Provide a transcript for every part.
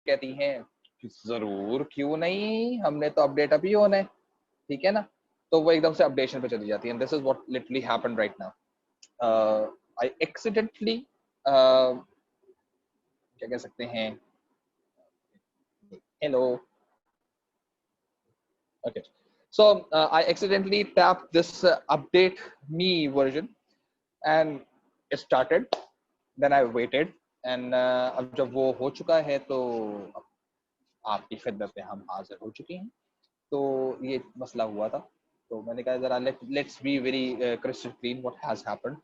कहती हैं कि जरूर, क्यों नहीं, हमने तो अपडेट अभी होना है, ठीक है ना। तो वो एकदम से अपडेशन पे चली जाती है। This is what literally happened right now. I accidentally क्या कह सकते हैं, hello, okay, so I accidentally tapped this update me version and it started, then I waited and अब जब वो हो चुका है तो आपकी खिदमत में हम हाजिर हो चुके हैं। तो ये मसला हुआ था, तो मैंने कहा जरा let's be very crystal clean what has happened.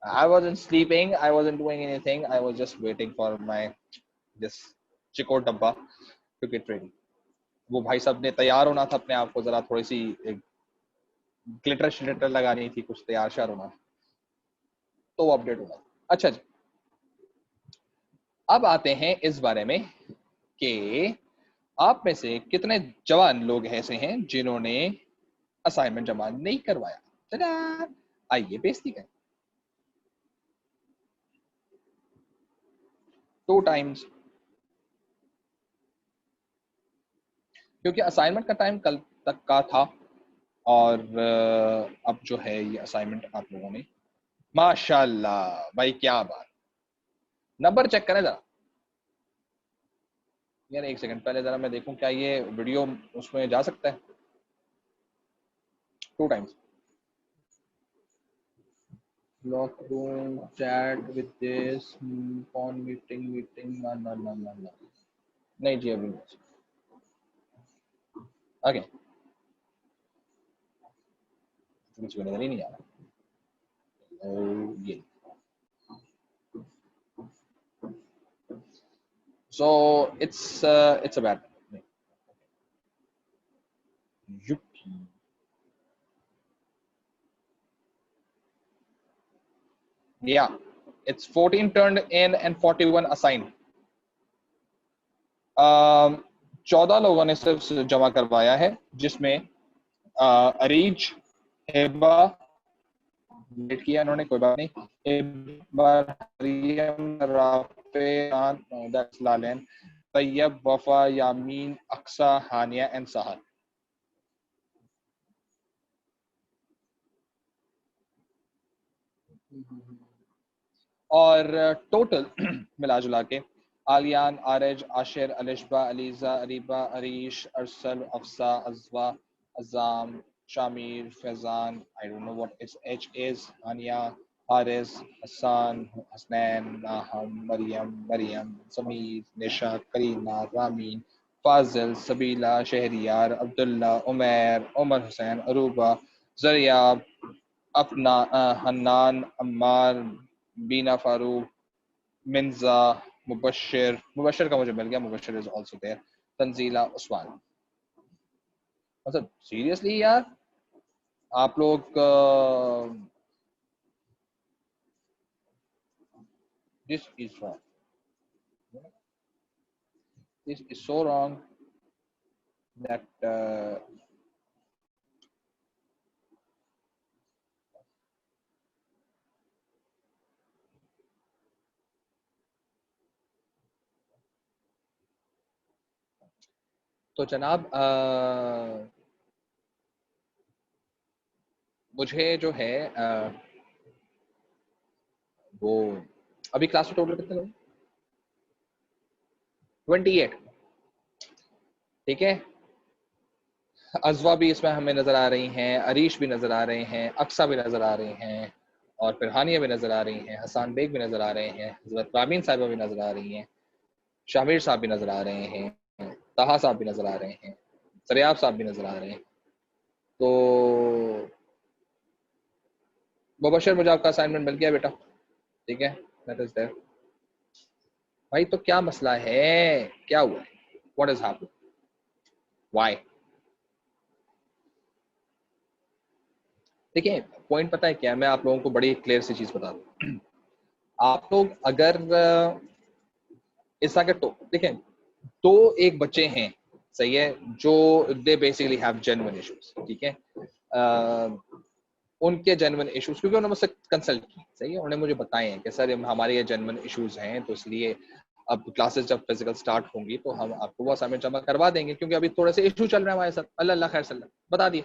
I wasn't sleeping, I wasn't doing anything, I was just waiting for my this चिको डब्बा टू गेट रेडी। वो भाई साहब ने तैयार होना था, अपने आप को जरा थोड़ी सी ग्लिटर श्लिटर लगानी थी, कुछ तैयार शार होना, तो वो अपडेट होना। अच्छा जी, अब आते हैं इस बारे में कि आप में से कितने जवान लोग ऐसे हैं जिन्होंने असाइनमेंट जमा नहीं करवाया। चला आइए बेइज्जती करें। 2 टाइम्स, क्योंकि असाइनमेंट का टाइम कल तक का था और अब जो है ये असाइनमेंट आप लोगों ने, माशाल्लाह भाई क्या बात। नंबर चेक करें जरा यार, एक सेकंड पहले जरा मैं देखूं क्या ये वीडियो उसमें जा सकता है। 2 times lock room chat with this phone meeting ना ना ना ना ना, नहीं जी अभी नहीं। ओके, कुछ नजर ही नहीं आ रहा। ये so it's a bad yuppie. Yeah, it's 14 turned in and 41 assigned. 14 लोगों ने सिर्फ जमा करवाया है, जिसमें अरीज, हेबा लेट किया इन्होंने, कोई बात नहीं, मरियम, राफेआन, दैट्स लालेन, तैयब, वफा, यामीन, अक्सा, हानिया एंड सहर। और टोटल मिला जुला के Aliyan, Araj, Ashir, Alishba, Aliza, Areeba, Areesh, Arsal, Afsa, Ajwa, Ajam, Shamir, Faizan, I don't know what it's H is, Haniya, Haris, Hasan, Hasnain, Naham, Maryam, Maryam, Sameer, Nisha, Kareena, Ramin, Fazil, Sabila, Shahryar, Abdullah, Umair, Umar Hussain, Aruba, Zaryab, अपना, हन्नान, अम्मार, बीना, फारूक, मिंजा, मुबशर का मुझे मिल गया, Mubashar is also there, Tanzila, Usman. मतलब सीरियसली यार, आप लोग this is wrong, this is so wrong that तो जनाब मुझे जो है वो अभी क्लास में टोटल कितने लोग? 28, ठीक है। अजवा भी इसमें हमें नजर आ रही हैं, अरीश भी नजर आ रहे हैं, अक्सा भी नजर आ रहे हैं, और फिर हानिया भी नजर आ रही हैं, हसान बेग भी नजर आ रहे हैं, हजरत रामीन साहिबा भी नजर आ रही हैं, शामिर साहब भी नजर आ रहे हैं, ताहा साहब भी नजर आ रहे हैं, सरियाब साहब भी नजर आ रहे हैं। तो मुबशर, मुझे आपका असाइनमेंट मिल गया बेटा, ठीक है, दैट इज देयर। भाई तो क्या मसला है, क्या हुआ है, व्हाट इज हैपनिंग, व्हाई? देखिए पॉइंट पता है क्या है, मैं आप लोगों को बड़ी क्लियर सी चीज बता दूं। आप लोग अगर इस तरह के तो देखें, दो एक बच्चे हैं, सही है, जो they basically have genuine issues, ठीक है। उनके जेन्युइन इश्यूज, क्योंकि उन्होंने मुझसे कंसल्ट की, सही है, उन्होंने मुझे बताए हैं कि सर हमारे ये जेन्युइन इश्यूज हैं, तो इसलिए अब क्लासेस जब फिजिकल स्टार्ट होंगी तो हम आपको वो असाइनमेंट जमा करवा देंगे, क्योंकि अभी थोड़े से इशू चल रहे हैं हमारे साथ। अल्लाह अल्लाह खैर सल्ला बता दिए।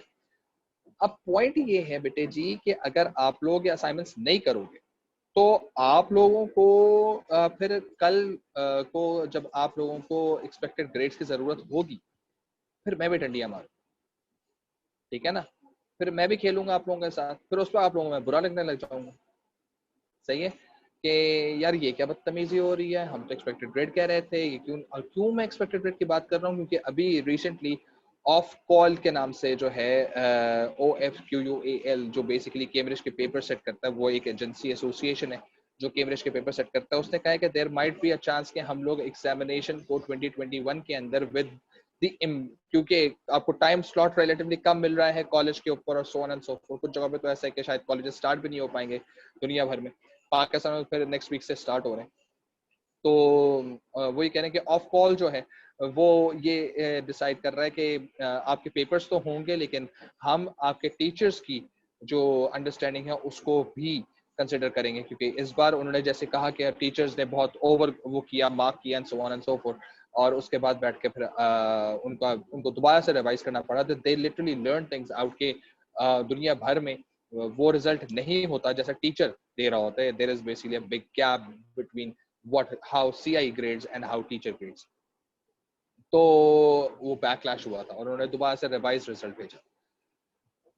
अब पॉइंट ये है बेटे जी कि अगर आप लोग ये असाइनमेंट्स नहीं करोगे तो आप लोगों को फिर कल को जब आप लोगों को एक्सपेक्टेड ग्रेड्स की जरूरत होगी, फिर मैं भी डंडियां मारूं, ठीक है ना? फिर मैं भी खेलूंगा आप लोगों के साथ, फिर उस पर आप लोगों को मैं बुरा लगने लग जाऊंगा। सही है कि यार ये क्या बदतमीजी हो रही है, हम तो एक्सपेक्टेड ग्रेड कह रहे थे, ये क्यों? और क्यों मैं एक्सपेक्टेड ग्रेड की बात कर रहा हूँ? क्योंकि अभी रिसेंटली ऑफ कॉल के नाम से जो है OFQUAL, जो बेसिकली कैम्ब्रिज के पेपर सेट करता है, वो एक एजेंसी एसोसिएशन है जो कैम्ब्रिज के पेपर सेट करता है। उसने कहा है कि there might be a chance कि हम लोग एग्जामिनेशन को 2021 के अंदर विद क्योंकि आपको टाइम स्लॉट रिलेटिवली कम मिल रहा है कॉलेज के ऊपर और so on and so fourth. कुछ जगह पे तो ऐसा है कि शायद कॉलेज स्टार्ट भी नहीं हो पाएंगे दुनिया भर में, पाकिस्तान में फिर नेक्स्ट वीक से स्टार्ट हो रहे हैं। तो वही कह रहे हैं कि ऑफ कॉल जो है वो ये डिसाइड कर रहा है कि आपके पेपर्स तो होंगे, लेकिन हम आपके टीचर्स की जो अंडरस्टैंडिंग है उसको भी कंसिडर करेंगे, क्योंकि इस बार उन्होंने जैसे कहा कि टीचर्स ने बहुत ओवर वो किया, मार्क किया and so on and so fourth, और उसके बाद बैठ के फिर उनको दोबारा से रिवाइज करना पड़ा। They literally learn things out के दुनिया भर में वो रिजल्ट नहीं होता जैसा टीचर दे रहा होता है। There is basically a big gap between how CI grades and how teacher grades। तो वो बैकलैश हुआ था और उन्होंने दोबारा से रिवाइज रिजल्ट भेजा।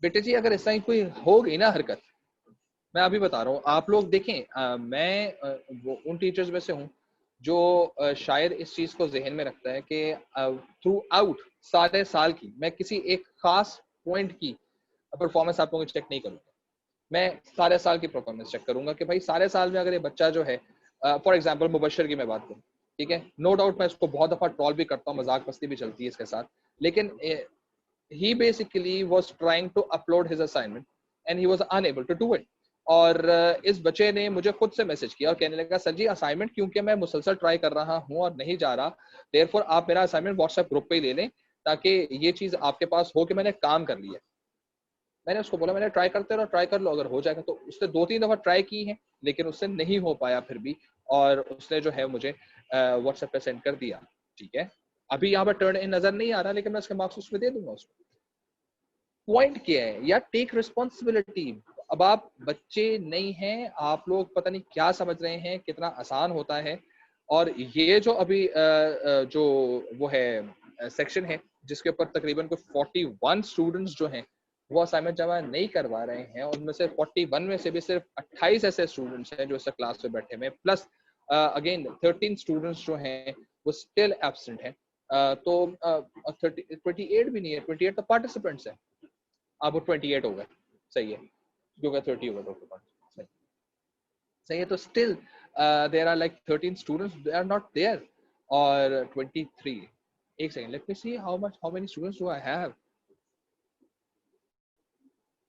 बेटे जी अगर ऐसा ही कोई हो गई ना हरकत, मैं अभी बता रहा हूँ, आप लोग देखें, मैं वो उन टीचर्स में से हूँ जो शायद इस चीज को जहन में रखता है कि थ्रू आउट सारे साल की मैं किसी एक खास पॉइंट की परफॉर्मेंस आप लोगों को चेक नहीं करूंगा। मैं सारे साल की परफॉर्मेंस चेक करूंगा कि भाई सारे साल में अगर ये बच्चा जो है, फॉर एग्जाम्पल मुबशर की मैं बात करूँ, ठीक है, नो डाउट मैं इसको बहुत दफा ट्रॉल भी करता हूँ, मजाक मस्ती भी चलती है इसके साथ, लेकिन he basically was trying to upload his assignment and he was unable to do it। और इस बच्चे ने मुझे खुद से मैसेज किया और कहने लगा सर जी असाइनमेंट क्योंकि मैं मुसलसल ट्राई कर रहा हूँ और नहीं जा रहा, देयरफॉर आप मेरा असाइनमेंट व्हाट्सएप ग्रुप पे ही ले लें ताकि ये चीज आपके पास हो कि मैंने काम कर लिया। मैंने उसको बोला मैंने ट्राई करते रहो, ट्राई कर लो, अगर हो जाएगा तो। उसने 2-3 दफा ट्राई की है लेकिन उससे नहीं हो पाया फिर भी, और उसने जो है मुझे व्हाट्सएप पे सेंड कर दिया। ठीक है, अभी यहाँ पर टर्न इन नजर नहीं आ रहा लेकिन मैं उसके मार्क्स उसमें दे दूंगा उसको। पॉइंट क्या है यार, टेक रिस्पॉन्सिबिलिटी। अब आप बच्चे नहीं हैं, आप लोग पता नहीं क्या समझ रहे हैं कितना आसान होता है। और ये जो अभी जो वो है सेक्शन है जिसके ऊपर तकरीबन कोई 41 स्टूडेंट्स जो हैं वो असाइनमेंट जमा नहीं करवा रहे हैं, उनमें से 41 में से भी सिर्फ 28 ऐसे स्टूडेंट्स हैं जो इस क्लास में बैठे हुए, प्लस अगेन 13 स्टूडेंट्स जो हैं वो स्टिल एब्सेंट हैं। तो 28 भी नहीं है, 28 तो पार्टिसिपेंट्स हैं, अब वो 28 हो गए। सही है, क्योंकि 30 हो गए तो सही सही है। तो still there are like 13 students they are not there, और 23, एक second let me see how many students do I have.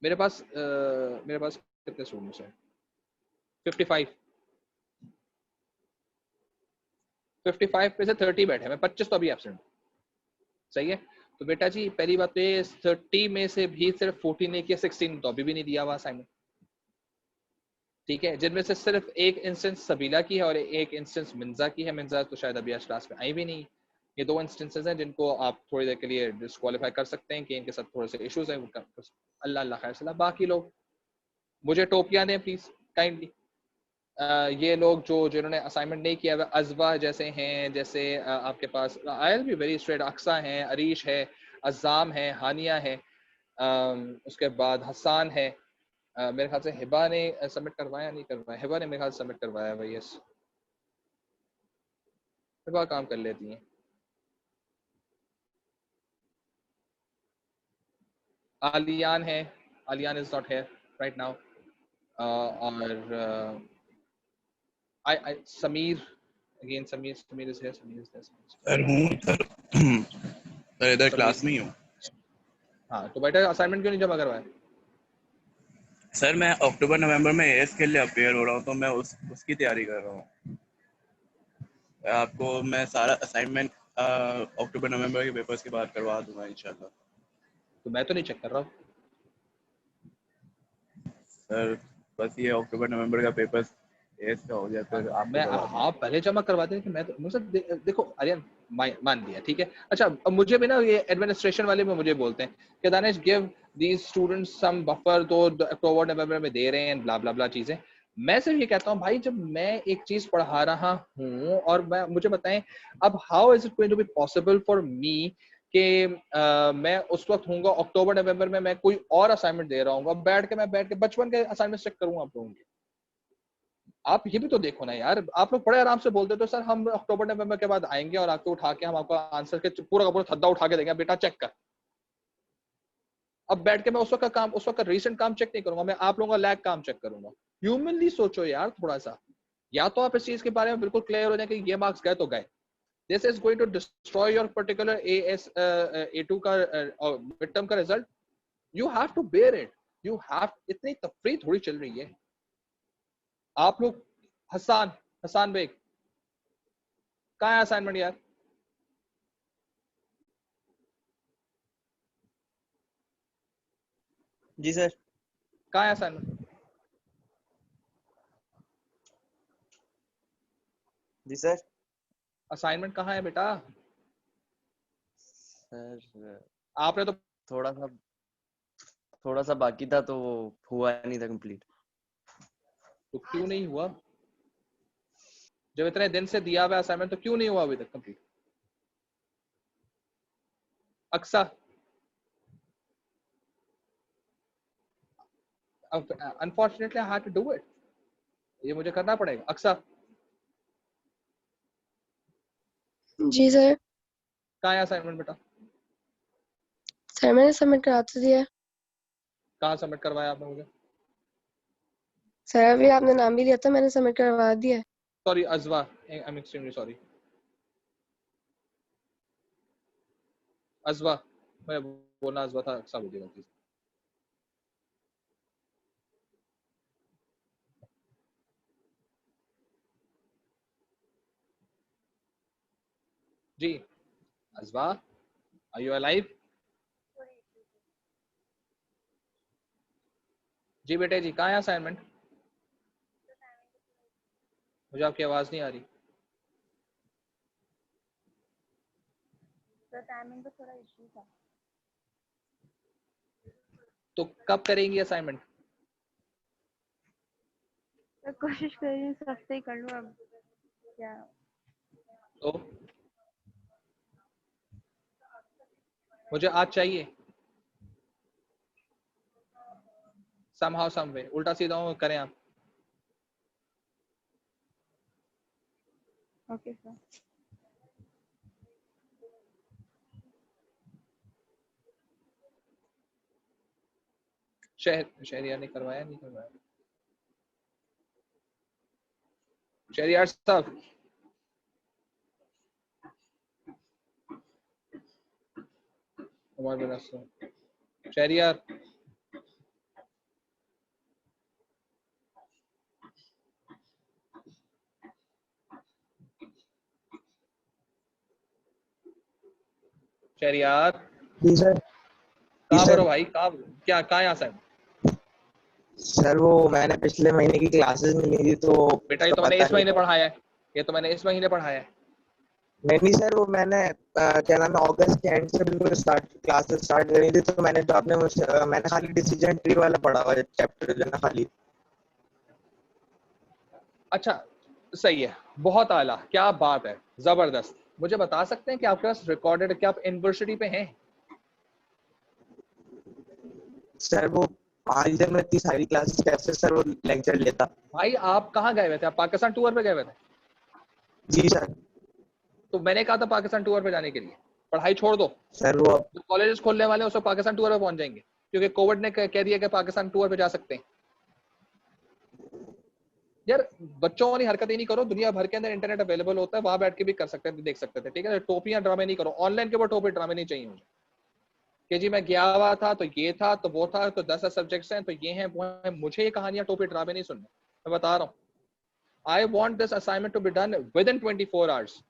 मेरे पास कितने स्टूडेंट्स हैं? 55। 55 में से 30 बैठे हैं, 25 तो अभी एब्सेंट। सही है, तो बेटा जी पहली बात तो ये 30 में से भी सिर्फ 14 ने किया, 16 तो अभी भी नहीं दिया हुआ असाइनमेंट। ठीक है, जिनमें से सिर्फ एक इंस्टेंस सबीला की है और एक इंस्टेंस मिंजा की है। मिंजा तो शायद अभी आज क्लास में आई भी नहीं। ये 2 इंस्टेंसेस हैं जिनको आप थोड़ी देर के लिए डिस्क्वालीफाई कर सकते हैं कि इनके साथ थोड़े से इश्यूज हैं। अल्लाह अल्लाह खैर सलाह। बाकी लोग मुझे टोपियां दें प्लीज काइंडली। ये लोग जो जिन्होंने असाइनमेंट नहीं किया, अजवा जैसे हैं, जैसे आपके पास आई बी वेरी स्ट्रेट, अक्सा है, अरीश है, अजाम है, हानिया है, उसके बाद हसान है, मेरे ख्याल से हिबा ने सबमिट करवाया, नहीं करवाया, हिबा ने मेरे ख्याल से सबमिट करवाया भाई। यस, हिबा काम कर लेती हैं। आलियान है, Aliyan is not here right now. और I Sameer, again Sameer is here, Sameer is here. Sir हूँ सर इधर क्लास में ही हूँ। हाँ तो बेटा असाइनमेंट क्यों नहीं जमा करवाया? सर मैं अक्टूबर नवंबर में एएस के लिए अपेयर हो रहा हूँ, तो मैं उसकी तैयारी कर रहा हूँ। आपको मैं सारा असाइनमेंट अक्टूबर नवंबर के पेपर्स के बाद करवा दूंगा इंशाल्लाह। तो मैं तो नहीं चेक कर रहा हूँ सर बस ये अक्टूबर नवंबर का पेपर्स एएस का हो गया फिर आपको मैं करवा दूंगा। आप पहले जमा करवा दें कि मैं तो मुझे देखो आर्यन मान लिया ठीक है। अच्छा अब मुझे भी ना ये एडमिनिस्ट्रेशन वाले में मुझे बोलते हैं कि Danish give these students some buffer, तो अक्टूबर नवंबर में दे रहे हैं ब्ला ब्ला ब्ला चीजें। मैं सिर्फ ये कहता हूँ भाई जब मैं एक चीज पढ़ा रहा हूँ और मैं मुझे बताएं अब how is it going to be possible for me कि मैं उस वक्त हूँ अक्टूबर नवंबर में मैं कोई और असाइनमेंट दे रहा हूँ, मैं बैठ के बचपन के असाइनमेंट चेक करूंगा आप लोगों के। आप ये भी तो देखो ना यार, आप लोग बड़े आराम से बोलते तो सर हम अक्टूबर नवंबर के बाद आएंगे और आपको उठा के हम आपको आंसर के पूरा का पूरा थद्दा उठा के देंगे, बेटा चेक कर। अब बैठ के मैं उस वक्त रीसेंट काम चेक नहीं करूंगा, मैं आप लोगों का लैग काम चेक करूंगा। ह्यूमनली सोचो यार थोड़ा सा, या तो आप इस चीज के बारे में बिल्कुल क्लियर हो जाए कि ये मार्क्स गए तो गए, this is going to destroy your particular AS A2 का मिड टर्म का result, you have to bear it, you have. इतनी तफरीक थोड़ी चल रही है आप लोग। हसान हसान बेग कहाँ है असाइनमेंट यार? जी सर। कहाँ है असाइनमेंट? जी सर। असाइनमेंट कहाँ है बेटा? सर आपने तो थोड़ा सा बाकी था तो वो हुआ नहीं था कंप्लीट। तो क्यों नहीं हुआ? जब इतने दिन से दिया हुआ असाइनमेंट तो क्यों नहीं हुआ अभी तक complete? Aqsa unfortunately I had to do it, ये मुझे करना पड़ेगा। अक्सा जी सर। कहाँ है असाइनमेंट बेटा? सर मैंने सबमिट करा तो दिया है। कहाँ सबमिट करवाया आपने मुझे? सर अभी आपने नाम भी लिया था, मैंने सबमिट करवा दिया है। Sorry Ajwa, I am extremely sorry. Ajwa, मैं बोलना अजवा था, अक्सा बोल दिया गलती से। जी अजवा, आर यू अलाइव? जी बेटे जी, कहाँ है असाइनमेंट? मुझे आपकी आवाज नहीं आ रही। तो टाइमिंग का थोड़ा इशू था। तो कब करेंगी असाइनमेंट? तो कोशिश कर रही हूँ सस्ते ही कर लूँ अब क्या। तो मुझे आज चाहिए somehow some way, उल्टा सीधा करें आप। Okay sir. शहरियार ने करवाया नहीं करवाया? शहरियार साहब, उमर बिन असलम, शहरियार शहरियार जी सर। कहाँ पर हो भाई? कहाँ क्या कहाँ है असाइनमेंट? सर वो मैंने पिछले महीने की क्लासेस नहीं ली थी तो बेटा ये तो मैंने इस महीने पढ़ाया है, ये तो मैंने इस महीने पढ़ाया है। नहीं सर, वो मैंने क्या नाम है अगस्त के एंड से बिल्कुल क्लासेस स्टार्ट करी थी, तो मैंने जो आपने मैंने खाली डिसीजन ट्री वाला पढ़ा हुआ है चैप्टर जो ना खाली। अच्छा सही है, बहुत आला, क्या बात है, जबरदस्त। मुझे बता सकते हैं कि आपके पास रिकॉर्डेड, क्या आप यूनिवर्सिटी पे हैं? सर वो आज तक मैं इतनी सारी क्लासेस कैसे सर वो लेक्चर लेता। भाई आप कहाँ गए हुए थे? आप पाकिस्तान टूर पे गए हुए थे? जी सर। तो मैंने कहा था पाकिस्तान टूर पे जाने के लिए, पढ़ाई छोड़ दो। सर वो जो कॉलेजेस खोलने वाले हैं उसको पाकिस्तान टूर पे पहुंच जाएंगे, क्योंकि कोविड ने कह दिया कि पाकिस्तान टूर पे जा सकते हैं। यार बच्चों वाली हरकत ही नहीं करो, दुनिया भर के अंदर इंटरनेट अवेलेबल होता है, वहां बैठ के भी कर सकते थे, देख सकते थे, ठीक है? टोपियां ड्रामे नहीं करो, ऑनलाइन के ऊपर टोपी ड्रामे नहीं चाहिए मुझे कि जी मैं गया हुआ था तो ये था तो वो था तो 10 सब्जेक्ट्स हैं तो ये हैं वो हैं। मुझे ये कहानियां टोपी ड्रामे नहीं सुनने, मैं बता रहा हूँ। I want this assignment to be done within 24 hours.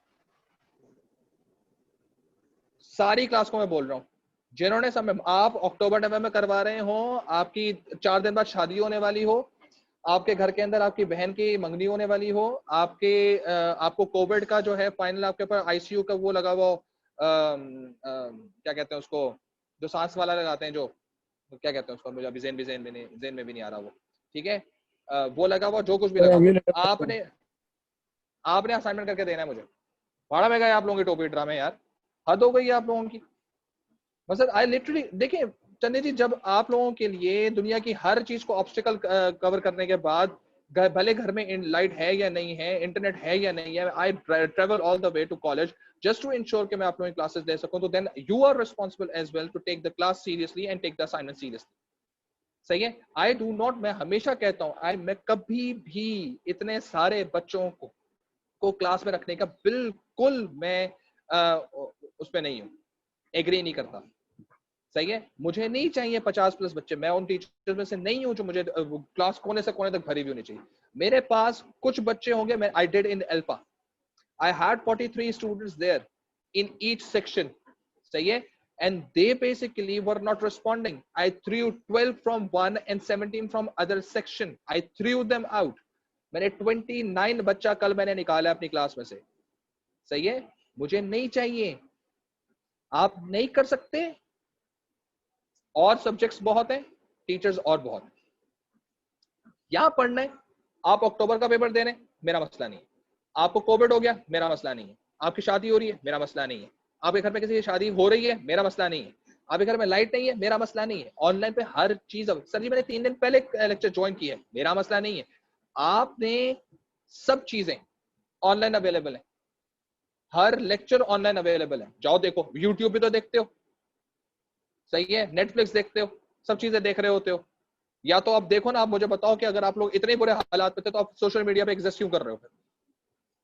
सारी क्लास को मैं बोल रहा हूँ, जिन्होंने समय, आप अक्टूबर नवंबर में करवा रहे हो, आपकी 4 दिन बाद शादी होने वाली हो, आपके घर के अंदर आपकी बहन की मंगनी होने वाली हो, आपको कोविड का जो है फाइनल आपके ऊपर आईसीयू का वो लगा हुआ, क्या कहते हैं उसको, जो सांस वाला लगाते हैं, जो क्या कहते हैं उसको, मुझे अभी जेन में भी नहीं आ रहा वो, ठीक है, वो लगा हुआ, जो कुछ भी लगा हुआ, आपने असाइनमेंट करके देना है मुझे। भाड़ा में गए आप लोगों के टोपी ड्रामे यार, हद हो गई है आप लोगों की। मतलब आई लिटरली, देखिए चंदे जी, जब आप लोगों के लिए दुनिया की हर चीज को ऑब्स्टिकल कवर करने के बाद, भले घर में लाइट है या नहीं है, इंटरनेट है या नहीं है, I travel all the way to college just to ensure कि मैं आप लोगों की क्लासेस दे सकूं, तो then you are responsible as well to take the class seriously and take the assignment seriously. सही है, आई डू नॉट, मैं हमेशा कहता हूँ, मैं कभी भी इतने सारे बच्चों को क्लास में रखने का बिल्कुल मैं उस पर नहीं हूँ, एग्री नहीं करता। सही है, मुझे नहीं चाहिए 50+ बच्चे, मैं उन टीचर्स में से नहीं हूं जो मुझे क्लास कोने से कोने तक भरी हुई होनी चाहिए। मेरे पास कुछ बच्चे होंगे, मैं आई डिड इन एल्पा, I had 43 students there in each section. सही है, and they basically were not responding. I threw 12 from one and 17 from other section. I threw them out. मैंने 29 बच्चा कल मैंने निकाला अपनी क्लास में से। सही है, मुझे नहीं चाहिए, आप नहीं कर सकते, और सब्जेक्ट्स बहुत हैं, टीचर्स और बहुत हैं, यहां पढ़ना है। आप अक्टूबर का पेपर दे रहे हैं, मेरा मसला नहीं है। आपको कोविड हो गया, मेरा मसला नहीं है। आपकी शादी हो रही है, मेरा मसला नहीं है। आपके घर में किसी की शादी हो रही है, मेरा मसला नहीं है। आपके घर में लाइट नहीं है, मेरा मसला नहीं है। ऑनलाइन पे हर चीज, सर जी मैंने 3 दिन पहले लेक्चर ज्वाइन किया है, मेरा मसला नहीं है। आपने सब चीजें ऑनलाइन अवेलेबल है, हर लेक्चर ऑनलाइन अवेलेबल है, जाओ देखो, यूट्यूब भी तो देखते हो। सही है, नेटफ्लिक्स देखते हो, सब चीजें देख रहे होते हो। या तो आप देखो ना, आप मुझे बताओ कि अगर आप लोग इतने बुरे हालात में थे तो आप सोशल मीडिया पे एग्जिस्ट क्यों कर रहे हो? फिर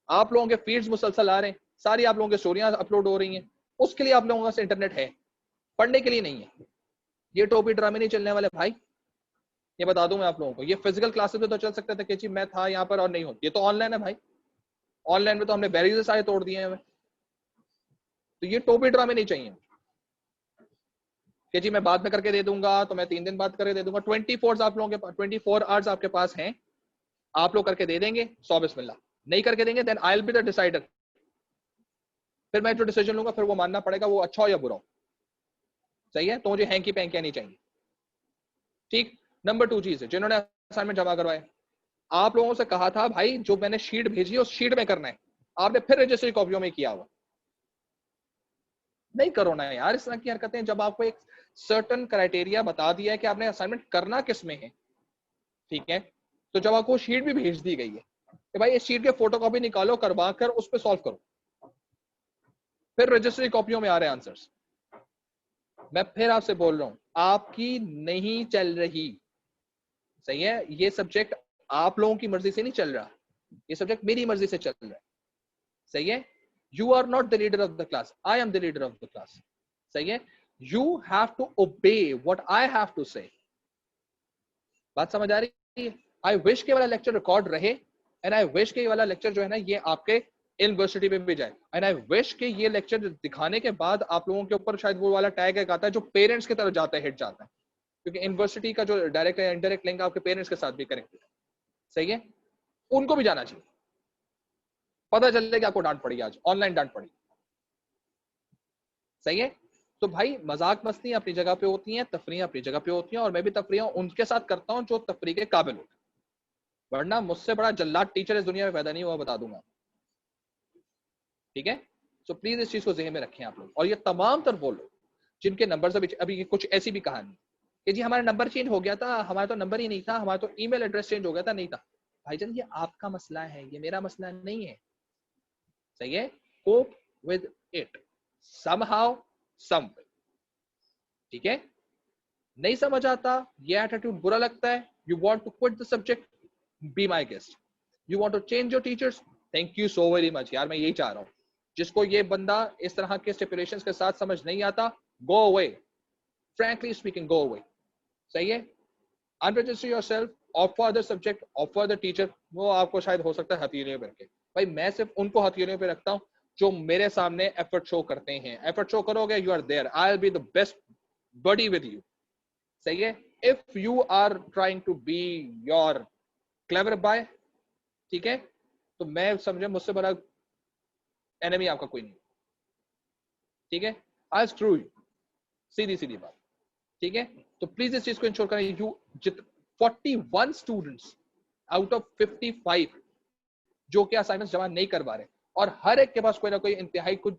आप लोगों के फीड्स मुसलसल आ रहे हैं, सारी आप लोगों की स्टोरियां अपलोड हो रही हैं, उसके लिए आप लोगों का इंटरनेट है, पढ़ने के लिए नहीं है। ये टोपी ड्रामे नहीं चलने वाले भाई, ये बता दूं मैं आप लोगों को। ये फिजिकल क्लासेस में तो चल सकते थे कि जी मैं था यहाँ पर और नहीं हो, ये तो ऑनलाइन है भाई। ऑनलाइन में तो हमने बैरियर्स सारे तोड़ दिए हैं हमें, तो ये टोपी ड्रामे नहीं चाहिए कि जी मैं बाद में करके दे दूंगा, तो मैं 3 दिन बाद करके दे दूंगा। 24 आप लोगों के पास 24 आवर्स आपके पास हैं, आप लोग करके दे देंगे, 100 बिस्मिल्लाह। नहीं करके देंगे then I will be the decider, फिर मैं जो डिसीजन लूंगा फिर वो मानना पड़ेगा, वो अच्छा हो या बुरा हो। सही है, तो मुझे हैंकी पैंकियां नहीं चाहिए। ठीक, नंबर 2 चीज है, जिन्होंने असाइनमेंट जमा करवाए, आप लोगों से कहा था भाई जो मैंने शीट भेजी है उस शीट में करना है, आपने फिर रजिस्ट्री कॉपियों में किया हुआ। नहीं करो ना यार इस तरह की हरकतें, जब आपको एक सर्टन क्राइटेरिया बता दिया है कि आपने असाइनमेंट करना किस में है, ठीक है, तो जब आपको शीट भी भेज दी गई है कि भाई इस शीट के फोटोकॉपी निकालो, करवा कर उस पर सॉल्व करो, फिर रजिस्ट्री कॉपियों में आ रहे आंसर्स। मैं फिर आपसे बोल रहा हूं, आपकी नहीं चल रही। सही है, ये सब्जेक्ट आप लोगों की मर्जी से नहीं चल रहा, ये सब्जेक्ट मेरी मर्जी से चल रहा है। सही है, you are not the leader of the class, I am the leader of the class. सही है, you have to obey what I have to say. बात समझ आ रही है? I wish के वाला लेक्चर रिकॉर्ड रहे, and I wish के ये वाला लेक्चर जो है ना ये आपके यूनिवर्सिटी में भी जाए, and I wish के ये लेक्चर दिखाने के बाद आप लोगों के ऊपर शायद वो वाला टैग एक आता है जो पेरेंट्स की तरफ जाता है, हिट जाता है, क्योंकि यूनिवर्सिटी का जो डायरेक्ट या इनडायरेक्ट लिंक आपके पेरेंट्स के साथ भी कनेक्टेड है। सही है, उनको भी जाना चाहिए, पता चले कि आपको डांट पड़ी, आज ऑनलाइन डांट पड़ी। सही है, तो भाई मजाक मस्ती अपनी जगह पे होती हैं, तफरीह अपनी जगह पे होती हैं, और मैं भी तफरीह उनके साथ करता हूं जो तफरीह के काबिल होते हैं, वरना मुझसे बड़ा जल्लाद टीचर इस दुनिया में पैदा नहीं हुआ, बता दूंगा। ठीक है, तो प्लीज इस चीज को ज़हन में रखें आप लोग। और ये तमाम तर वो लोग जिनके नंबर अभी कुछ ऐसी भी कहानी कि जी हमारा नंबर चेंज हो गया था, हमारा तो नंबर ही नहीं था, हमारा तो ईमेल एड्रेस चेंज हो गया था, नहीं था। भाईजान ये आपका मसला है, ये मेरा मसला नहीं है। सही है, cope with it somehow some way। ठीक है, नहीं समझ आता, ये एटीट्यूड बुरा लगता है, you want to quit the subject, be my guest, you want to change your teachers, thank you so very much यार, मैं यही चाह रहा हूँ। जिसको ये बंदा इस तरह के स्टिपुलेशंस के साथ समझ नहीं आता, go away, frankly speaking go away। सही है, unregister yourself, opt for other subject, opt for the teacher। वो आपको शायद हो सकता है हथेलियों पे रखे, भाई मैं सिर्फ उनको हथेलियों पे रखता हूँ जो मेरे सामने एफर्ट शो करते हैं। एफर्ट शो करोगे, you are there, I will be the best buddy with you. सही है, if you are trying to be your clever by, ठीक है, तो मैं समझे मुझसे बड़ा एनिमी आपका कोई नहीं, ठीक है, आई स्क्रू यू, सीधी सीधी बात, ठीक है। तो प्लीज इस चीज को इंश्योर करें। यू 41 स्टूडेंट्स आउट ऑफ 55 जो कि असाइनमेंट्स जमा नहीं कर पा रहे, और हर एक के पास कोई ना कोई इंतहाई कुछ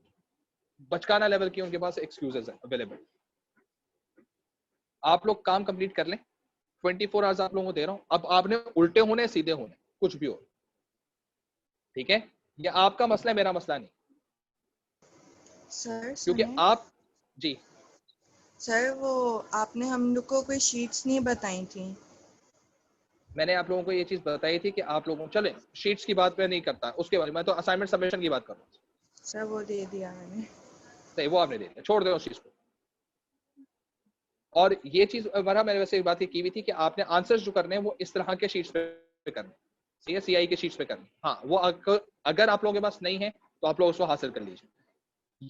बचकाना लेवल की उनके पास एक्सक्यूजेस है अवेलेबल। आप लोग काम कंप्लीट कर लें, 24 आवर्स आप लोगों को दे रहा हूं। अब आपने उल्टे होने सीधे होने कुछ भी हो, ठीक है, ये आपका मसला है, मेरा मसला नहीं, सर क्योंकि सुने आप जी सर, वो आपने हम लोग को कोई शीट्स नहीं बताई थी। मैंने आप लोगों को ये चीज बताई थी कि आप लोगों चले शीट्स की बात मैं नहीं करता उसके बारे में, मैं तो असाइनमेंट सबमिशन की बात कर रहा हूँ। सर वो दे दिया मैंने। सही, वो आपने दे दिया, छोड़ दे उस चीज को। और ये चीज मैंने वैसे एक बात की हुई थी कि आपने आंसर्स जो करने हैं वो इस तरह के शीट्स पे करने, ठीक है, सीआई के शीट्स पे करने। हाँ, वो अगर आप लोगों के पास नहीं है तो आप लोग उसको हासिल कर लीजिए।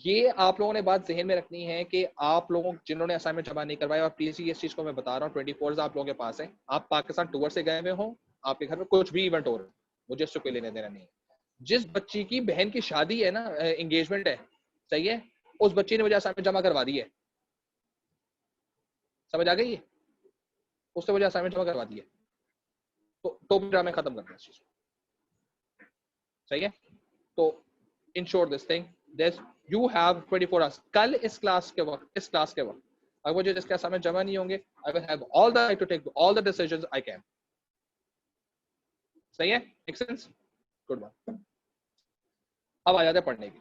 ये आप लोगों ने बात जहन में रखनी है कि आप लोगों जिन्होंने असाइनमेंट जमा नहीं करवाया, और प्लीज इस चीज को मैं बता रहा हूँ, 24 आप लोगों के पास है, आप पाकिस्तान टूर से गए हुए हो, आपके घर में कुछ भी इवेंट हो रहा है, मुझे इससे कोई लेने देना नहीं है। जिस बच्ची की बहन की शादी है ना, एंगेजमेंट है, सही है, उस बच्ची ने मुझे असाइनमेंट जमा करवा दी है, समझ आ गई है, उसने मुझे असाइनमेंट जमा करवा दी है, तो ड्रामे खत्म करना है इस चीज को, सही है। तो ensure this thing, this you have 24 hours. कल इस क्लास के वक्त अगर मुझे जिसके असाइनमेंट जमा नहीं होंगे, I will have all the right to take all the decisions I can. सही है, मेक सेंस, गुड बात। अब आ जाते हैं पढ़ने की।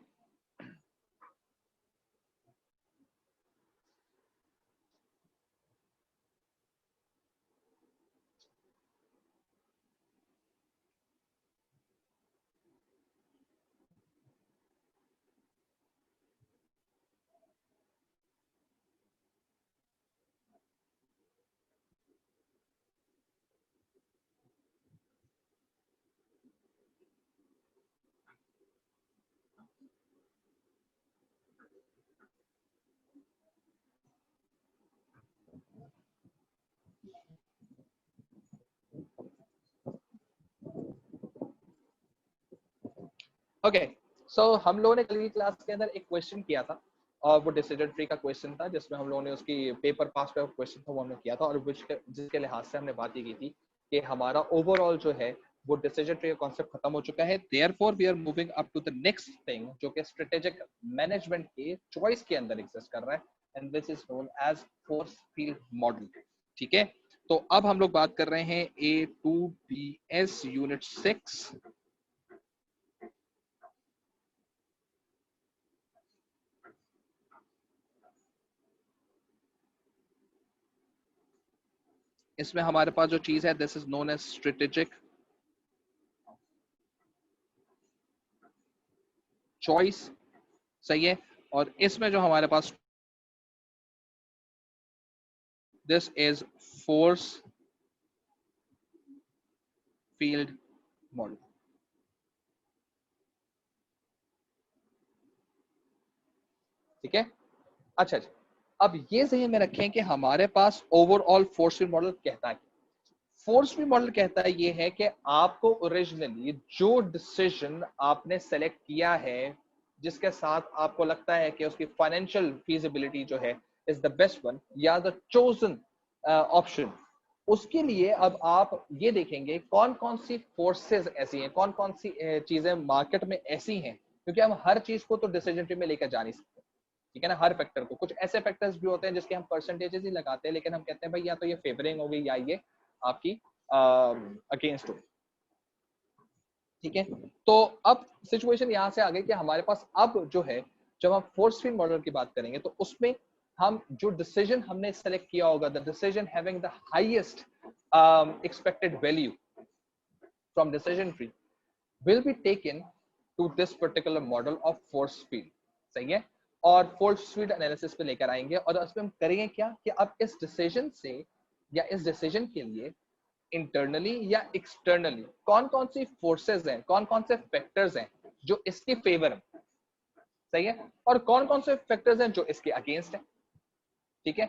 ओके, सो हम लोगों ने कल की क्लास के अंदर एक क्वेश्चन किया था, और वो डिसीजन ट्री का क्वेश्चन था, जिसमें हम लोगों ने उसकी पेपर पास पे क्वेश्चन था वो हमने किया था, और जिसके लिहाज से हमने बात ये की थी कि हमारा ओवरऑल जो है वो डिसीजन ट्री का कॉन्सेप्ट खत्म हो चुका है। Therefore we are moving up to the next thing, जो कि स्ट्रेटेजिक मैनेजमेंट के चॉइस के अंदर एग्जिस्ट कर रहा है, and this is known as force field model, ठीक है। तो अब हम लोग बात कर रहे हैं A2BS यूनिट 6। इसमें हमारे पास जो चीज है, this is known as strategic choice, सही है। और इसमें जो हमारे पास this is force field model, ठीक है। अच्छा जी, अब ये ज़हन में रखें कि हमारे पास ओवरऑल फोर्स फील्ड मॉडल कहता है, फोर्स फील्ड मॉडल कहता है ये है कि आपको ओरिजिनली जो डिसीजन आपने सेलेक्ट किया है, जिसके साथ आपको लगता है कि उसकी फाइनेंशियल फीजिबिलिटी जो है इज द बेस्ट वन, या द चोजन ऑप्शन, उसके लिए अब आप ये देखेंगे कौन कौन सी फोर्सेस ऐसी हैं, कौन कौन सी चीजें मार्केट में ऐसी हैं, क्योंकि हम हर चीज को तो डिसीजन ट्री में लेकर जा नहीं सकते, ठीक है ना। हर फैक्टर को, कुछ ऐसे फैक्टर्स भी होते हैं जिसके हम परसेंटेजेस ही लगाते हैं, लेकिन हम कहते हैं भाई या तो ये फेवरिंग होगी या ये आपकी अगेंस्ट हो, ठीक है। तो अब सिचुएशन यहाँ से आ गई कि हमारे पास अब जो है, जब हम फोर्स फील्ड मॉडल की बात करेंगे तो उसमें हम जो डिसीजन हमने सेलेक्ट किया होगा, the decision having the highest expected value from decision tree will be taken to this particular model of force field, सही है। और फोर्स फील्ड एनालिसिस पे लेकर आएंगे, और उसमें हम करेंगे क्या कि अब इस डिसीजन से या इस डिसीजन के लिए इंटरनली या एक्सटर्नली कौन कौन सी फोर्सेस हैं, कौन कौन से फैक्टर्स हैं जो इसके फेवर में, सही है, और कौन कौन से फैक्टर्स हैं जो इसके अगेंस्ट हैं, ठीक है।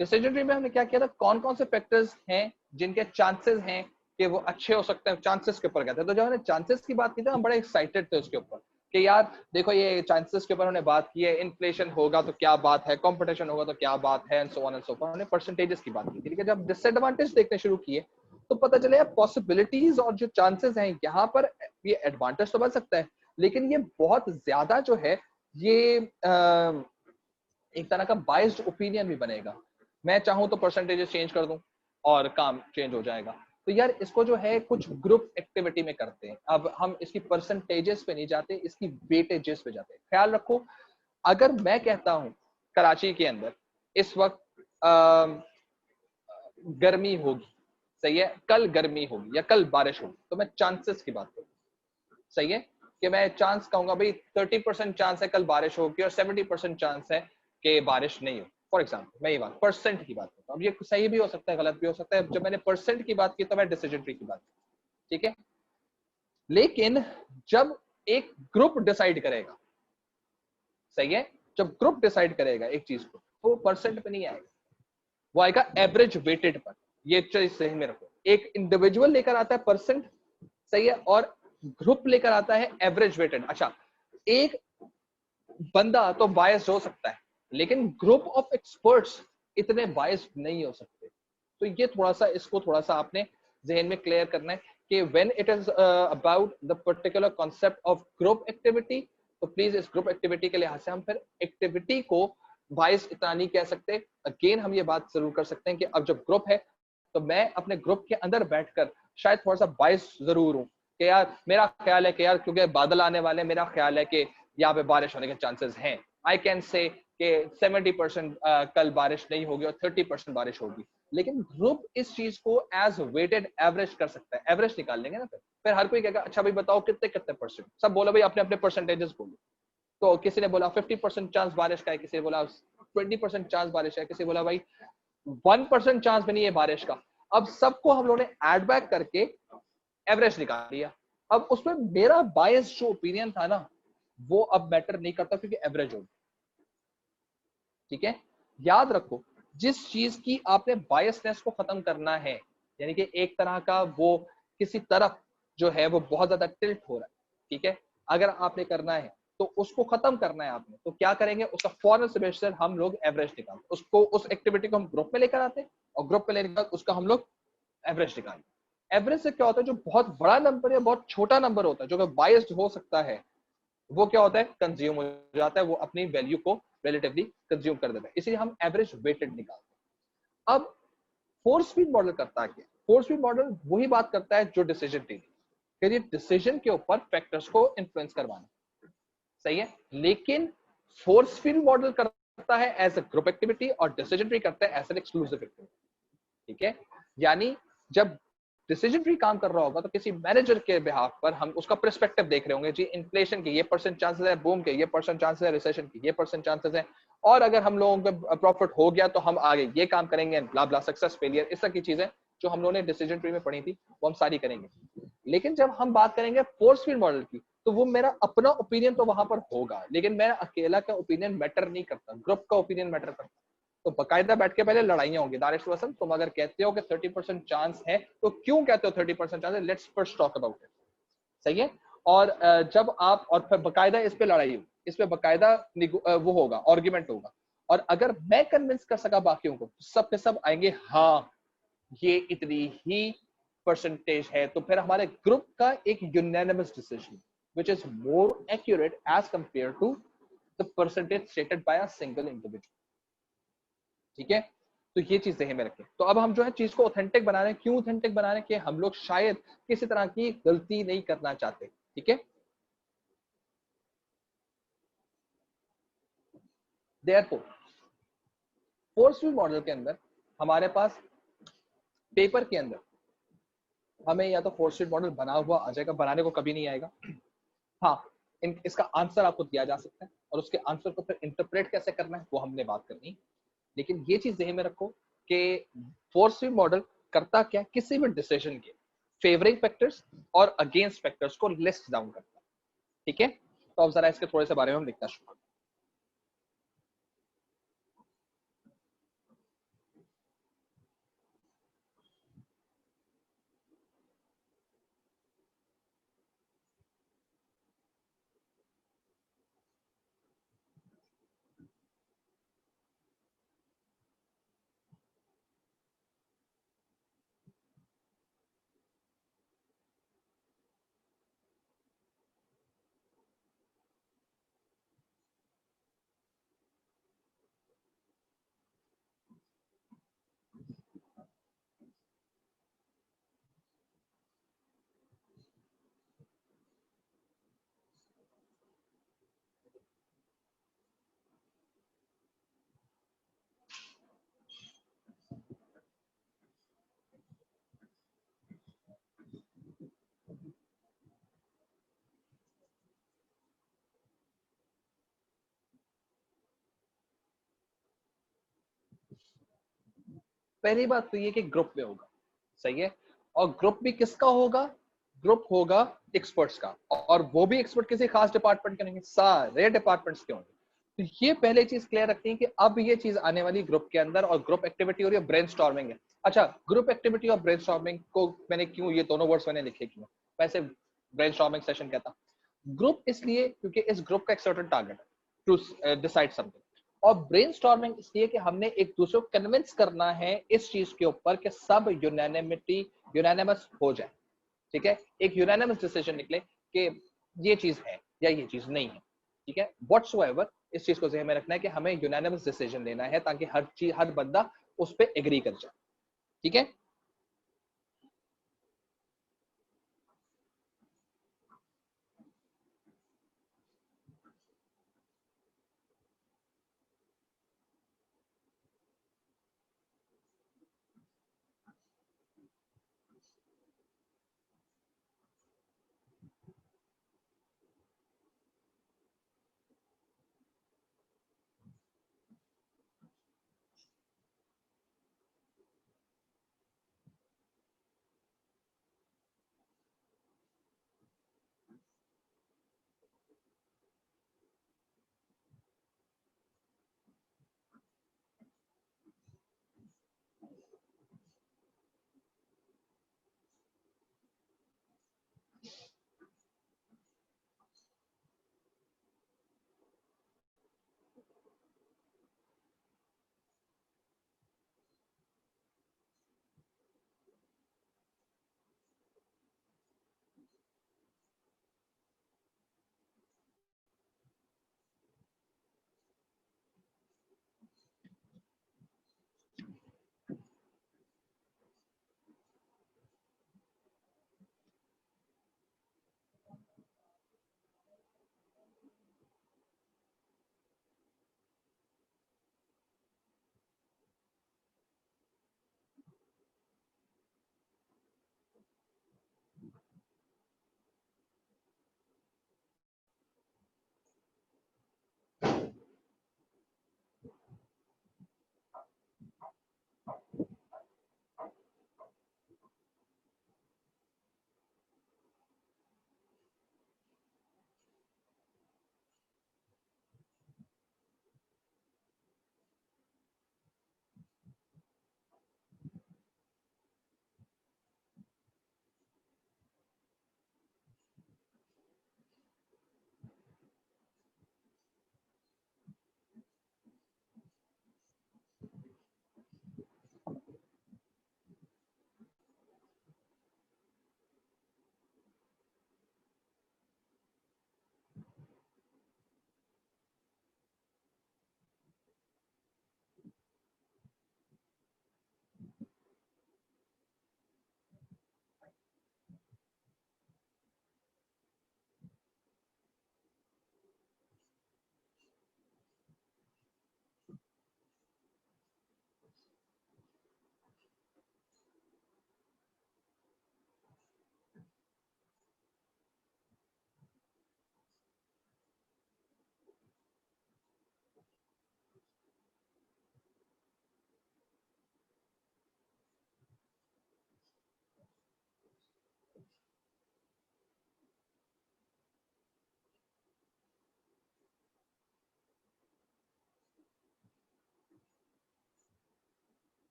डिसीजन ट्री में हमने क्या किया था, कौन कौन से फैक्टर्स हैं जिनके चांसेस हैं कि वो अच्छे हो सकते हैं, चांसेस के ऊपर कहते हैं। तो जब हमने चांसेस की बात की थी हम बड़े एक्साइटेड थे उसके ऊपर कि यार देखो ये चांसेस के ऊपर हमने बात की है, इन्फ्लेशन होगा तो क्या बात है, कंपटीशन होगा तो क्या बात है, and so on and so forth. हमने परसेंटेजेस की बात की थी। लेकिन जब डिसएडवांटेज देखने शुरू किए तो पता चले यार पॉसिबिलिटीज और जो चांसेस हैं यहाँ पर, ये एडवांटेज तो बन सकता है लेकिन ये बहुत ज्यादा जो है ये एक तरह का बाइस्ड ओपिनियन भी बनेगा। मैं चाहूं तो परसेंटेजेस चेंज कर दूं और काम चेंज हो जाएगा। तो यार इसको जो है कुछ ग्रुप एक्टिविटी में करते हैं। अब हम इसकी परसेंटेजेस पे नहीं जाते, इसकी वेटेजेस पे जाते हैं। ख्याल रखो, अगर मैं कहता हूं कराची के अंदर इस वक्त गर्मी होगी, सही है, कल गर्मी होगी या कल बारिश होगी, तो मैं चांसेस की बात करूं, सही है, कि मैं चांस कहूंगा भाई 30% चांस है कल बारिश होगी और 70% चांस है कि बारिश नहीं हो। फॉर एग्जाम्पल मैं ये बात परसेंट की बात करता हूँ। अब ये सही भी हो सकता है, गलत भी हो सकता है। जब मैंने परसेंट की बात की तो मैं डिसीजन ट्री की बात की, ठीक है। लेकिन जब एक ग्रुप डिसाइड करेगा, सही है, जब ग्रुप डिसाइड करेगा एक चीज को, तो वो परसेंट पे नहीं आएगा, वो आएगा एवरेज वेटेड पर। ये चीज सही में रखो, एक इंडिविजुअल लेकर आता है परसेंट, सही है, और ग्रुप लेकर आता है एवरेज वेटेड। अच्छा, एक बंदा तो बायस हो सकता है लेकिन ग्रुप ऑफ एक्सपर्ट्स इतने बायस नहीं हो सकते। तो ये थोड़ा सा, इसको थोड़ा सा आपने जहन में क्लियर करना है कि when it is about the particular concept of group activity, तो प्लीज इस ग्रुप एक्टिविटी के लिहाज से हम फिर एक्टिविटी को बायस इतना नहीं कह सकते। अगेन हम ये बात जरूर कर सकते हैं कि अब जब ग्रुप है तो मैं अपने ग्रुप के अंदर बैठकर शायद थोड़ा सा बायस जरूर हूं कि यार मेरा ख्याल है कि यार क्योंकि बादल आने वाले, मेरा ख्याल है कि यहाँ पे बारिश होने के चांसेस हैं। आई कैन से कि 70% कल बारिश नहीं होगी और 30% बारिश होगी। लेकिन ग्रुप इस चीज को एज वेटेड एवरेज कर सकता है। एवरेज निकाल लेंगे ना, फिर हर कोई कहेगा अच्छा भाई बताओ कितने कितने परसेंट, सब बोलो भाई अपने अपने परसेंटेजेस बोलो। तो किसी ने बोला 50% चांस बारिश का है, किसी ने बोला 20% चांस बारिश है, किसी ने बोला भाई 1% चांस भी नहीं है बारिश का। अब सबको हम लोगों ने एड बैक करके एवरेज निकाल लिया। अब उसमें मेरा बायस जो ओपिनियन था ना, वो अब मैटर नहीं करता क्योंकि एवरेज होगी, ठीक है। याद रखो, जिस चीज की आपने बायसनेस को खत्म करना है, यानी कि एक तरह का वो किसी तरफ जो है वो बहुत ज्यादा टिल्ट हो रहा है, ठीक है, अगर आपने करना है तो उसको खत्म करना है आपने, तो क्या करेंगे, उसका फौरन से बेशतर हम लोग एवरेज निकालते, उसको उस एक्टिविटी को हम ग्रुप में लेकर आते और ग्रुप में लेने के बाद उसका हम लोग एवरेज निकालते। एवरेज से क्या होता है, जो बहुत बड़ा नंबर या बहुत छोटा नंबर होता है जो कि बायस्ड हो सकता है, वो क्या होता है, कंज्यूम हो जाता है, वो अपनी वैल्यू को रिलेटिवली कंज्यूम कर देता है। इसलिए हम एवरेज वेटेड निकालते हैं। अब फोर्स फीड मॉडल करता है क्या? फोर्स फीड मॉडल वही बात करता है जो डिसीजन ट्री, फिर ये डिसीजन के ऊपर फैक्टर्स को इन्फ्लुएंस करवाना, सही है। लेकिन फोर्स फीड मॉडल करता है एज अ ग्रुप एक्टिविटी और डिसीजन ट्री करता है एज एन एक्सक्लूसिव एक्टिविटी, ठीक है। यानी जब डिसीजन ट्री काम कर रहा होगा तो किसी मैनेजर के बिहाफ पर हम उसका पर्सपेक्टिव देख रहे होंगे, जी इन्फ्लेशन के ये परसेंट चांसेस है, बूम के ये परसेंट चांसेस है, रिसेशन के ये परसेंट चांसेस है, और अगर हम लोगों को प्रॉफिट हो गया तो हम आगे ये काम करेंगे, ब्ला ब्ला, सक्सेस फेलियर, इस तरह की चीजें जो हम लोगों ने डिसीजन ट्री में पढ़ी थी वो हम सारी करेंगे। लेकिन जब हम बात करेंगे फोर्स फील्ड मॉडल की, तो वो मेरा अपना ओपिनियन तो वहां पर होगा, लेकिन मेरा अकेला का ओपिनियन मैटर नहीं करता, ग्रुप का ओपिनियन मैटर करता। तो बकायदा बैठ के पहले लड़ाइयां होंगी, दारिश वसन तुम अगर कहते हो कि 30% चांस है तो क्यों कहते हो 30% चांस है, let's first talk about it, सही है। और जब आप, और फिर बकायदा इस पे लड़ाई होगी, इस पे बकायदा वो होगा, आर्गुमेंट होगा, और अगर मैं कन्विंस कर सका बाकियों को, सब के सब आएंगे हाँ ये इतनी ही परसेंटेज है, तो फिर हमारे ग्रुप का एक unanimous decision which is more accurate as compare to the percentage stated by a single individual, ठीक है। तो ये चीज ध्यान में रखें। तो अब हम जो है चीज को ऑथेंटिक बना रहे हैं। क्यों ऑथेंटिक बना रहे हैं? कि हम लोग शायद किसी तरह की गलती नहीं करना चाहते, ठीक है। देयरफॉर फोर्स फील्ड मॉडल के अंदर हमारे पास पेपर के अंदर हमें या तो फोर्स फील्ड मॉडल बना हुआ आ जाएगा, बनाने को कभी नहीं आएगा। हाँ, इसका आंसर आपको दिया जा सकता है और उसके आंसर को फिर इंटरप्रेट कैसे करना है वो हमने बात करनी। लेकिन ये चीज ध्यान में रखो कि फोर्स फील्ड मॉडल करता क्या, किसी भी डिसीजन के फेवरिंग फैक्टर्स और अगेंस्ट फैक्टर्स को लिस्ट डाउन करता है, ठीक है। तो अब जरा इसके थोड़े से बारे में हम लिखना शुरू। पहली बात तो ये कि ग्रुप में होगा, सही है, और ग्रुप भी किसका होगा, ग्रुप होगा एक्सपर्ट्स का, और वो भी एक्सपर्ट किसी खास डिपार्टमेंट के नहीं, सारे डिपार्टमेंट्स के होंगे। तो ये पहले चीज क्लियर रखती है कि अब ये चीज आने वाली ग्रुप के अंदर, और ग्रुप एक्टिविटी और ये ब्रेनस्टॉर्मिंग है। अच्छा, ग्रुप एक्टिविटी और ब्रेनस्टॉर्मिंग को मैंने क्यों ये दोनों वर्ड्स मैंने लिखे क्यों, वैसे ब्रेनस्टॉर्मिंग सेशन कहता ग्रुप इसलिए क्योंकि इस ग्रुप का एक सर्टेन टारगेट है टू डिसाइड समथिंग, और ब्रेनस्टॉर्मिंग इसलिए कि हमने एक दूसरे को कन्विंस करना है इस चीज के ऊपर कि सब यूनानिमस हो जाए, ठीक है, एक यूनानिमस डिसीजन निकले कि ये चीज है या ये चीज नहीं है, ठीक है, व्हाटसोएवर, इस चीज को ध्यान में रखना है कि हमें यूनानिमस डिसीजन लेना है ताकि हर बंदा उस पर एग्री कर जाए, ठीक है।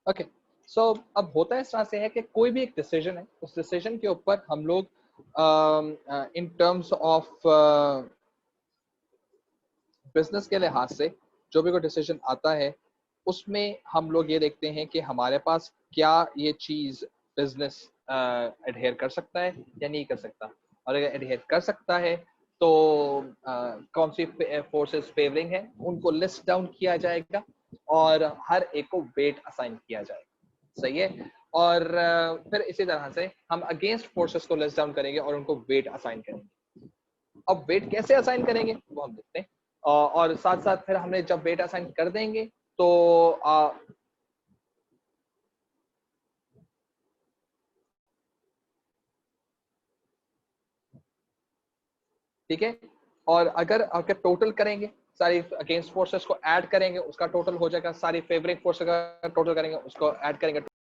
ओके, सो अब होता है इस तरह से है कि कोई भी एक डिसीजन है, उस डिसीजन के ऊपर हम लोग इन टर्म्स ऑफ बिजनेस के लिहाज से जो भी कोई डिसीजन आता है उसमें हम लोग ये देखते हैं कि हमारे पास क्या ये चीज बिजनेस एडहेयर कर सकता है या नहीं कर सकता, और अगर एडहेयर कर सकता है तो कौन सी फोर्सेस फेवरिंग है उनको लिस्ट डाउन किया जाएगा और हर एक को वेट असाइन किया जाएगा, सही है। और फिर इसी तरह से हम अगेंस्ट फोर्सेस को लिस्ट डाउन करेंगे और उनको वेट असाइन करेंगे। अब वेट कैसे असाइन करेंगे वो हम देखते हैं, और साथ साथ फिर हमने जब वेट असाइन कर देंगे तो ठीक है, और अगर आपके टोटल करेंगे सारी अगेंस्ट फोर्सेस को ऐड करेंगे उसका टोटल हो जाएगा, सारी फेवरिंग फोर्सेस का टोटल करेंगे उसको ऐड करेंगे